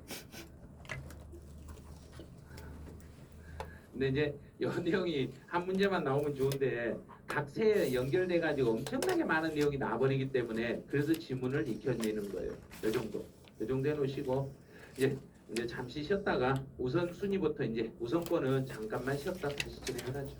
근데 이제 이 내용이 한 문제만 나오면 좋은데 각 세에 연결돼 가지고 엄청나게 많은 내용이 나와버리기 때문에 그래서 지문을 익혀내는 거예요. 이 정도 해놓으시고 이제 잠시 쉬었다가 우선 순위부터 이제 우선권은 잠깐만 쉬었다 다시 진행을 하죠.